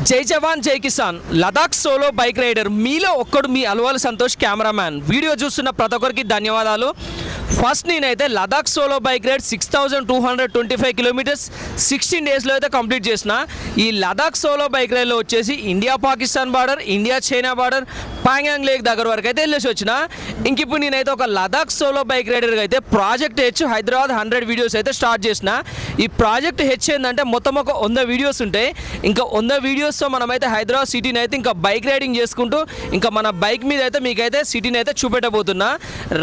జై జవాన్ జై కిసాన్ లదాఖ్ సోలో బైక్ రైడర్ మీలో ఒక్కడు మీ అలవాలు సంతోష్ కెమెరామ్యాన్. వీడియో చూస్తున్న ప్రతి ఒక్కరికి ధన్యవాదాలు. ఫస్ట్ నేనైతే Ladakh solo bike ride 6225 kilometres 16 డేస్లో అయితే కంప్లీట్ చేసిన. ఈ లదాఖ్ సోలో బైక్ రైడ్లో వచ్చేసి India Pakistan border, India China border, Pangong lake దగ్గర వరకు అయితే వెళ్ళేసి వచ్చిన. ఇంక ఇప్పుడు నేనైతే ఒక లదాఖ్ సోలో బైక్ రైడర్గా అయితే ప్రాజెక్ట్ హెచ్ హైదరాబాద్ 100 వీడియోస్ అయితే స్టార్ట్ చేసిన. ఈ ప్రాజెక్ట్ హెచ్ ఏంటంటే మొత్తం ఒక 100 వీడియోస్ ఉంటాయి. ఇంకా 100 వీడియోస్తో మనమైతే హైదరాబాద్ సిటీని అయితే ఇంకా బైక్ రైడింగ్ చేసుకుంటూ ఇంకా మన బైక్ మీద అయితే మీకైతే సిటీని అయితే చూపెట్టబోతున్నా.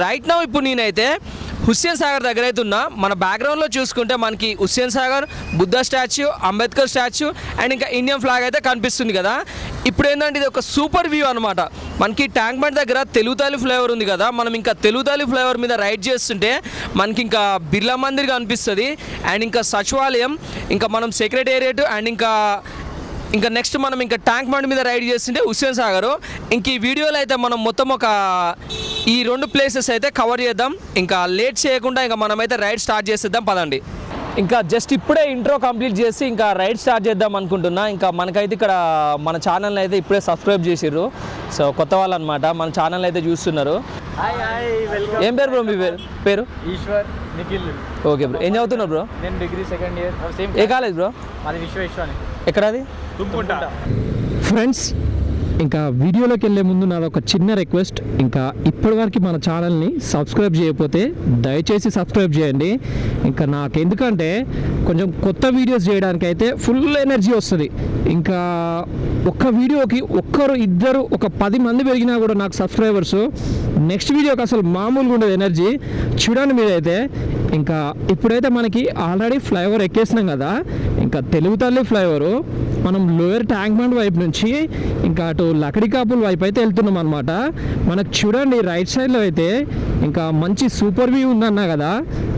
రైట్ నౌ ఇప్పుడు నేనైతే హుస్సేన్ సాగర్ దగ్గర అయితే ఉన్నా. మన బ్యాక్గ్రౌండ్లో చూసుకుంటే మనకి Hussain Sagar, Buddha statue, Ambedkar statue and ఇంకా ఇండియన్ ఫ్లాగ్ అయితే కనిపిస్తుంది కదా. ఇప్పుడు ఏంటంటే ఇది ఒక సూపర్ వ్యూ అనమాట. మనకి ట్యాంక్ బండ్ దగ్గర తెలుగుతాలి ఫ్లేవర్ ఉంది కదా, మనం ఇంకా తెలుగుతాలి ఫ్లేవర్ మీద రైడ్ చేస్తుంటే మనకి ఇంకా బిర్లా మందిర్ కనిపిస్తుంది అండ్ ఇంకా సచివాలయం, ఇంకా మనం సెక్రటేరియట్ అండ్ ఇంకా నెక్స్ట్ మనం ఇంకా ట్యాంక్ బండ్ మీద రైడ్ చేస్తుంటే హుస్సేన్ సాగర్. ఇంక ఈ వీడియోలో అయితే మనం మొత్తం ఈ 2 ప్లేసెస్ అయితే కవర్ చేద్దాం. ఇంకా లేట్ చేయకుండా ఇంకా మనమైతే రైడ్ స్టార్ట్ చేసేద్దాం పదండి. ఇంకా జస్ట్ ఇప్పుడే ఇంట్రో కంప్లీట్ చేసి ఇంకా రైడ్ స్టార్ట్ చేద్దాం అనుకుంటున్నా. ఇంకా మనకైతే ఇక్కడ మన ఛానల్ని అయితే ఇప్పుడే సబ్స్క్రైబ్ చేసిర్రు. సో కొత్త వాళ్ళు అనమాట మన ఛానల్ అయితే చూస్తున్నారు. ఏం పేరు బ్రో మీ పేరు? ఈశ్వర్ నిఖిల్. ఓకే బ్రో, ఏం చదువుతున్నారు బ్రో? నేను డిగ్రీ సెకండ్ ఇయర్. సేమ్ ఏ కాలేజ్ బ్రో? మాది విశ్వేశ్వని. ఎక్కడది? తుమ్కుంట. ఫ్రెండ్స్, ఇంకా వీడియోలోకి వెళ్ళే ముందు నాది ఒక చిన్న రిక్వెస్ట్. ఇంకా ఇప్పటివరకు మన ఛానల్ని సబ్స్క్రైబ్ చేయకపోతే దయచేసి సబ్స్క్రైబ్ చేయండి. ఇంకా నాకు ఎందుకంటే కొంచెం కొత్త వీడియోస్ చేయడానికి అయితే ఫుల్ ఎనర్జీ వస్తుంది. ఇంకా ఒక్క వీడియోకి ఒక్కరు ఇద్దరు ఒక 10 మంది పెరిగినా కూడా నాకు సబ్స్క్రైబర్స్ నెక్స్ట్ వీడియోకి అసలు మామూలుగా ఉండదు ఎనర్జీ. చూడండి మీరైతే. ఇంకా ఇప్పుడైతే మనకి ఆల్రెడీ ఫ్లైఓవర్ ఎక్కేసినాం కదా. ఇంకా తెలుగుతల్లి ఫ్లైఓవరు మనం లోయర్ ట్యాంక్ బండ్ వైపు నుంచి ఇంకా అటు లకడికాపుల్ వైపు అయితే వెళ్తున్నాం అనమాట. మనకు చూడండి రైట్ సైడ్లో అయితే ఇంకా మంచి సూపర్ వ్యూ ఉందన్నా కదా.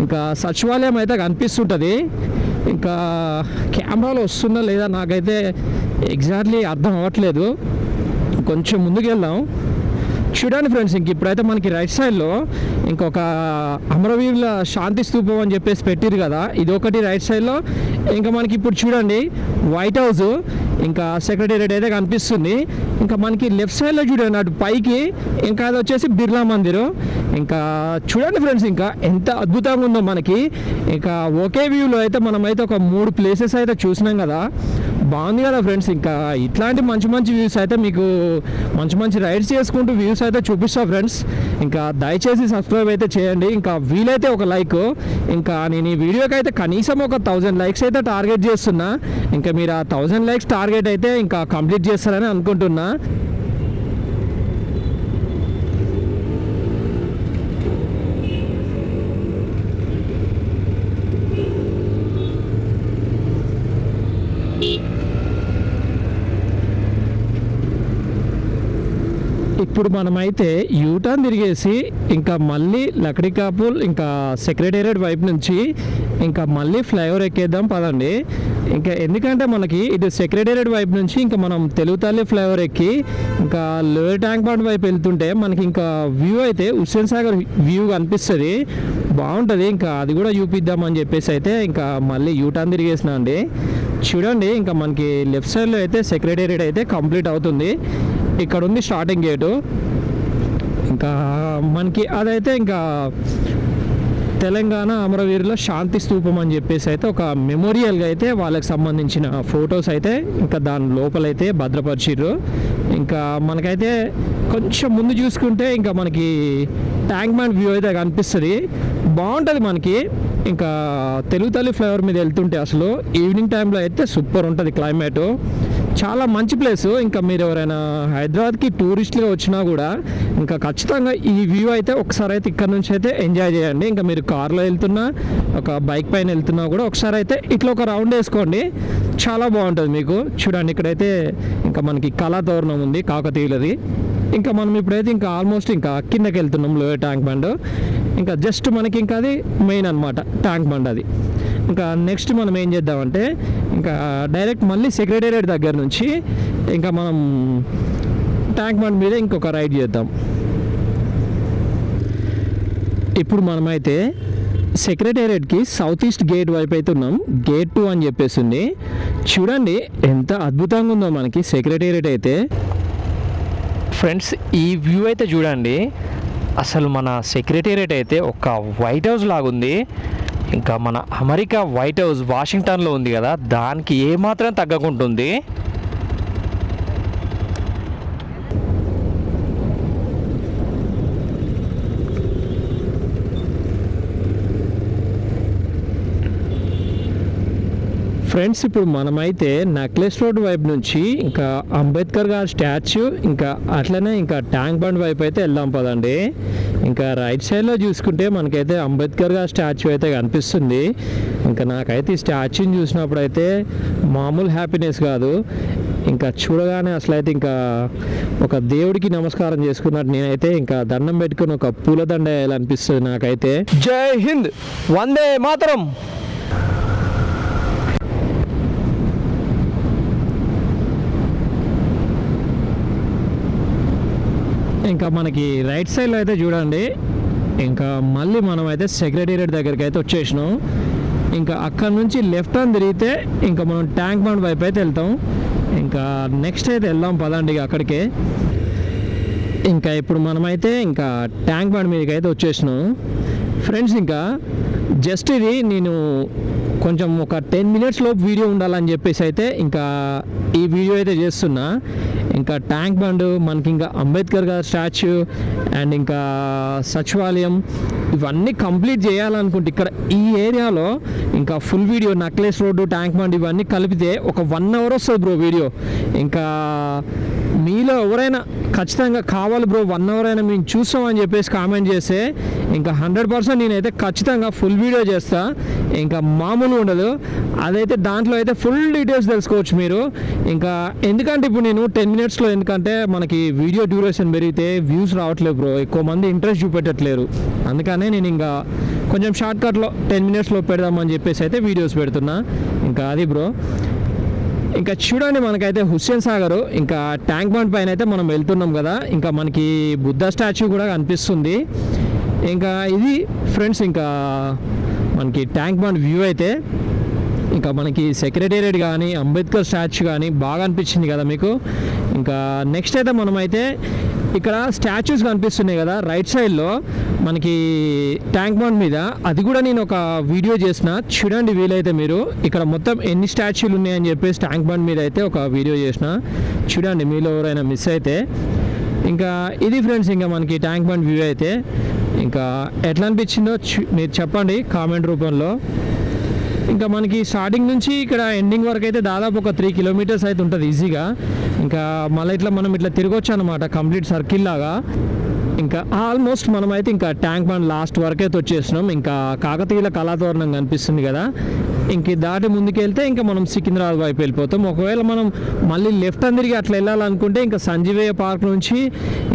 ఇంకా సచివాలయం అయితే కనిపిస్తుంటుంది. ఇంకా కెమెరాలో వస్తుందా లేదా నాకైతే ఎగ్జాక్ట్లీ అర్థం అవ్వట్లేదు. కొంచెం ముందుకు వెళ్దాం. చూడండి ఫ్రెండ్స్, ఇంక ఇప్పుడైతే మనకి రైట్ సైడ్లో ఇంకొక అమరవీరుల శాంతి స్తూపం అని చెప్పేసి పెట్టిరు కదా, ఇది ఒకటి రైట్ సైడ్లో. ఇంకా మనకి ఇప్పుడు చూడండి వైట్ హౌస్ ఇంకా సెక్రటేరియట్ అయితే కనిపిస్తుంది. ఇంకా మనకి లెఫ్ట్ సైడ్లో చూడండి అటు పైకి ఇంకా అది వచ్చేసి బిర్లా మందిర్. ఇంకా చూడండి ఫ్రెండ్స్, ఇంకా ఎంత అద్భుతంగా ఉందో మనకి. ఇంకా ఒకే వ్యూలో అయితే మనమైతే ఒక 3 ప్లేసెస్ అయితే చూసినాం కదా. బాగుంది కదా ఫ్రెండ్స్. ఇంకా ఇట్లాంటి మంచి మంచి వ్యూస్ అయితే మీకు మంచి రైడ్స్ చేసుకుంటూ వ్యూస్ అయితే చూపిస్తా ఫ్రెండ్స్. ఇంకా దయచేసి సబ్స్క్రైబ్ అయితే చేయండి. ఇంకా వీలైతే ఒక లైక్. ఇంకా నేను ఈ వీడియోకి అయితే కనీసం ఒక 1000 లైక్స్ అయితే టార్గెట్ చేస్తున్నా. ఇంకా మీరు ఆ 1000 లైక్స్ టార్గెట్ అయితే ఇంకా కంప్లీట్ చేస్తారని అనుకుంటున్నా. ఇప్పుడు మనమైతే యూటర్న్ తిరిగేసి ఇంకా మళ్ళీ లకడికాపుల్ ఇంకా సెక్రటేరియట్ వైపు నుంచి ఇంకా మళ్ళీ ఫ్లైఓవర్ ఎక్కేద్దాం పదండి. ఇంకా ఎందుకంటే మనకి ఇటు సెక్రటేరియట్ వైపు నుంచి ఇంకా మనం తెలుగుతల్లి ఫ్లైఓవర్ ఎక్కి ఇంకా లోయర్ ట్యాంక్ బండ్ వైపు వెళ్తుంటే మనకి ఇంకా వ్యూ అయితే హుస్సేన్ సాగర్ వ్యూ కనిపిస్తుంది. బాగుంటుంది. ఇంకా అది కూడా చూపిద్దామని చెప్పేసి అయితే ఇంకా మళ్ళీ యూటర్న్ తిరిగేసిన అండి. చూడండి ఇంకా మనకి లెఫ్ట్ సైడ్లో అయితే సెక్రటేరియట్ అయితే కంప్లీట్ అవుతుంది. ఇక్కడ ఉంది స్టార్టింగ్ గేటు. ఇంకా మనకి అదైతే ఇంకా తెలంగాణ అమరవీరుల శాంతి స్తూపం అని చెప్పేసి అయితే ఒక మెమోరియల్గా అయితే వాళ్ళకి సంబంధించిన ఫొటోస్ అయితే ఇంకా దాని లోపలైతే భద్రపరిచిర్రు. ఇంకా మనకైతే కొంచెం ముందు చూసుకుంటే ఇంకా మనకి ట్యాంక్ బండ్ వ్యూ అయితే కనిపిస్తుంది. బాగుంటుంది మనకి. ఇంకా తెలుగుతల్లి ఫ్లైఓవర్ మీద వెళ్తుంటే అసలు ఈవినింగ్ టైంలో అయితే సూపర్ ఉంటుంది క్లైమేటు. చాలా మంచి ప్లేసు. ఇంకా మీరు ఎవరైనా హైదరాబాద్కి టూరిస్ట్గా వచ్చినా కూడా ఇంకా ఖచ్చితంగా ఈ వ్యూ అయితే ఒకసారి అయితే ఇక్కడ నుంచి అయితే ఎంజాయ్ చేయండి. ఇంకా మీరు కార్లో వెళ్తున్నా ఒక బైక్ పైన వెళ్తున్నా కూడా ఒకసారి అయితే ఇట్లా ఒక రౌండ్ వేసుకోండి, చాలా బాగుంటుంది మీకు. చూడండి ఇక్కడైతే ఇంకా మనకి కళాతోరణం ఉంది కాకతీయులది. ఇంకా మనం ఇప్పుడైతే ఇంకా ఆల్మోస్ట్ ఇంకా కిందకి వెళ్తున్నాం లోయర్ ట్యాంక్ బండ్. ఇంకా జస్ట్ మనకి ఇంకా అది మెయిన్ అనమాట ట్యాంక్ బండ్ అది. ఇంకా నెక్స్ట్ మనం ఏం చేద్దామంటే ఇంకా డైరెక్ట్ మళ్ళీ సెక్రటేరియట్ దగ్గర నుంచి ఇంకా మనం ట్యాంక్ బండ్ మీద ఇంకొక రైడ్ చేద్దాం. ఇప్పుడు మనమైతే సెక్రటేరియట్కి సౌత్ ఈస్ట్ గేట్ వైపు అయితే ఉన్నాం. గేట్ 2 అని చెప్పేసి ఉంది. చూడండి ఎంత అద్భుతంగా ఉందో మనకి సెక్రటేరియట్ అయితే. ఫ్రెండ్స్ ఈ వ్యూ అయితే చూడండి, అసలు మన సెక్రటేరియట్ అయితే ఒక వైట్ హౌస్ లాగుంది. ఇంకా మన అమెరికా వైట్ హౌస్ వాషింగ్టన్లో ఉంది కదా, దానికి ఏమాత్రం తగ్గకుంటుంది. ఫ్రెండ్స్ ఇప్పుడు మనమైతే నెక్లెస్ రోడ్ వైపు నుంచి ఇంకా అంబేద్కర్ గారి స్టాచ్యూ ఇంకా అట్లనే ఇంకా ట్యాంక్ బండ్ వైపు అయితే వెళ్దాం పదండి. ఇంకా రైట్ సైడ్లో చూసుకుంటే మనకైతే అంబేద్కర్ గారి స్టాచ్యూ అయితే కనిపిస్తుంది. ఇంకా నాకైతే ఈ స్టాచ్యూని చూసినప్పుడు అయితే మామూలు హ్యాపీనెస్ కాదు, ఇంకా చూడగానే అసలైతే ఇంకా ఒక దేవుడికి నమస్కారం చేసుకున్నట్టు నేనైతే ఇంకా దండం పెట్టుకుని ఒక పూలదండ వేయాలనిపిస్తుంది నాకైతే. జై హింద్, వందే మాతరం. ఇంకా మనకి రైట్ సైడ్లో అయితే చూడండి, ఇంకా మళ్ళీ మనం అయితే సెక్రటేరియట్ దగ్గరికి అయితే వచ్చేసినాం. ఇంకా అక్కడ నుంచి లెఫ్ట్ హ్యాండ్ తిరిగితే ఇంకా మనం ట్యాంక్ బండ్ వైపు అయితే వెళ్తాం. ఇంకా నెక్స్ట్ అయితే వెళ్దాం పదండి అక్కడికే. ఇంకా ఇప్పుడు మనమైతే ఇంకా ట్యాంక్ బండ్ మీదకి అయితే వచ్చేసినాం. ఫ్రెండ్స్ ఇంకా జస్ట్ ఇది నేను కొంచెం ఒక 10 minutes లోపు వీడియో ఉండాలని చెప్పేసి అయితే ఇంకా ఈ వీడియో అయితే చేస్తున్నా. ఇంకా ట్యాంక్ బండ్ మనకి ఇంకా అంబేద్కర్ గారి స్టాచ్యూ అండ్ ఇంకా సచివాలయం ఇవన్నీ కంప్లీట్ చేయాలనుకుంటే ఇక్కడ ఈ ఏరియాలో ఇంకా full video necklace road tank bund ఇవన్నీ కలిపితే ఒక 1 hour వస్తుంది బ్రో వీడియో. ఇంకా మీలో ఎవరైనా ఖచ్చితంగా కావాలి బ్రో 1 hour అయినా మేము చూస్తామని చెప్పేసి కామెంట్ చేస్తే ఇంకా 100% నేనైతే ఖచ్చితంగా ఫుల్ వీడియో చేస్తా. ఇంకా మామూలు ఉండదు అదైతే, దాంట్లో అయితే ఫుల్ డీటెయిల్స్ తెలుసుకోవచ్చు మీరు. ఇంకా ఎందుకంటే ఇప్పుడు నేను 10 minutesలో, ఎందుకంటే మనకి వీడియో డ్యూరేషన్ పెరిగితే వ్యూస్ రావట్లేదు బ్రో, ఎక్కువ మంది ఇంట్రెస్ట్ చూపెట్టట్లేరు. అందుకనే నేను ఇంకా కొంచెం షార్ట్కట్లో 10 minutesలో పెడదామని చెప్పేసి అయితే వీడియోస్ పెడుతున్నా. ఇంకా అది బ్రో. ఇంకా చూడండి మనకైతే హుస్సేన్ సాగర్ ఇంకా ట్యాంక్ బండ్ పైన అయితే మనం వెళ్తున్నాం కదా, ఇంకా మనకి బుద్ధ స్టాచ్యూ కూడా కనిపిస్తుంది. ఇంకా ఇది ఫ్రెండ్స్ ఇంకా మనకి ట్యాంక్ బండ్ వ్యూ అయితే. ఇంకా మనకి సెక్రటేరియట్ కానీ అంబేద్కర్ స్టాచ్యూ కానీ బాగా అనిపించింది కదా మీకు. ఇంకా నెక్స్ట్ అయితే మనమైతే ఇక్కడ స్టాచ్యూస్ కనిపిస్తున్నాయి కదా రైట్ సైడ్లో మనకి ట్యాంక్ బండ్ మీద, అది కూడా నేను ఒక వీడియో చేసిన, చూడండి వీలైతే మీరు. ఇక్కడ మొత్తం ఎన్ని స్టాచ్యూలు ఉన్నాయని చెప్పేసి ట్యాంక్ బండ్ మీద అయితే ఒక వీడియో చేసిన, చూడండి మీలో ఎవరైనా మిస్ అయితే. ఇంకా ఇది ఫ్రెండ్స్ ఇంకా మనకి ట్యాంక్ బండ్ వ్యూ అయితే. ఇంకా ఎట్లా అనిపించిందో మీరు చెప్పండి కామెంట్ రూపంలో. ఇంకా మనకి స్టార్టింగ్ నుంచి ఇక్కడ ఎండింగ్ వరకు అయితే దాదాపు ఒక 3 kilometers అయితే ఉంటుంది ఈజీగా. ఇంకా మళ్ళీ ఇట్లా మనం ఇట్లా తిరగొచ్చు అనమాట కంప్లీట్ సర్కిల్ లాగా. ఇంకా ఆల్మోస్ట్ మనమైతే ఇంకా ట్యాంక్ బండ్ లాస్ట్ వరకు అయితే వచ్చేసినాం. ఇంకా కాకతీయుల కళాతోరణం కనిపిస్తుంది కదా, ఇంక దాటి ముందుకెళ్తే ఇంకా మనం సికింద్రాబాద్ వైపు వెళ్ళిపోతాం. ఒకవేళ మనం మళ్ళీ లెఫ్ట్ హ్యాండ్ తిరిగి అట్లా వెళ్ళాలనుకుంటే ఇంకా సంజీవయ్య పార్క్ నుంచి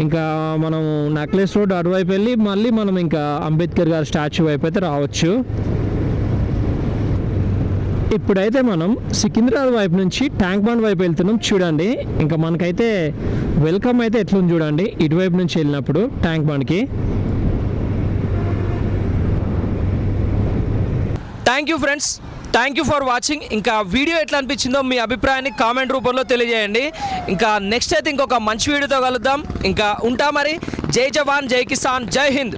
ఇంకా మనం నెక్లెస్ రోడ్ అటువైపు వెళ్ళి మళ్ళీ మనం ఇంకా అంబేద్కర్ గారి స్టాచ్యూ వైపు అయితే రావచ్చు. ఇప్పుడైతే మనం సికింద్రాబాద్ వైపు నుంచి ట్యాంక్ బండ్ వైపు వెళ్తున్నాం. చూడండి ఇంకా మనకైతే వెల్కమ్ అయితే ఎట్లుంది చూడండి ఇటువైపు నుంచి వెళ్ళినప్పుడు ట్యాంక్ బండ్కి. Thank you friends, thank you for watching. ఇంకా వీడియో ఎట్లా అనిపించిందో మీ అభిప్రాయాన్ని కామెంట్ రూపంలో తెలియజేయండి. ఇంకా నెక్స్ట్ అయితే ఇంకొక మంచి వీడియోతో కలుద్దాం. ఇంకా ఉంటా మరి. జై జవాన్, జై కిసాన్, జై హింద్.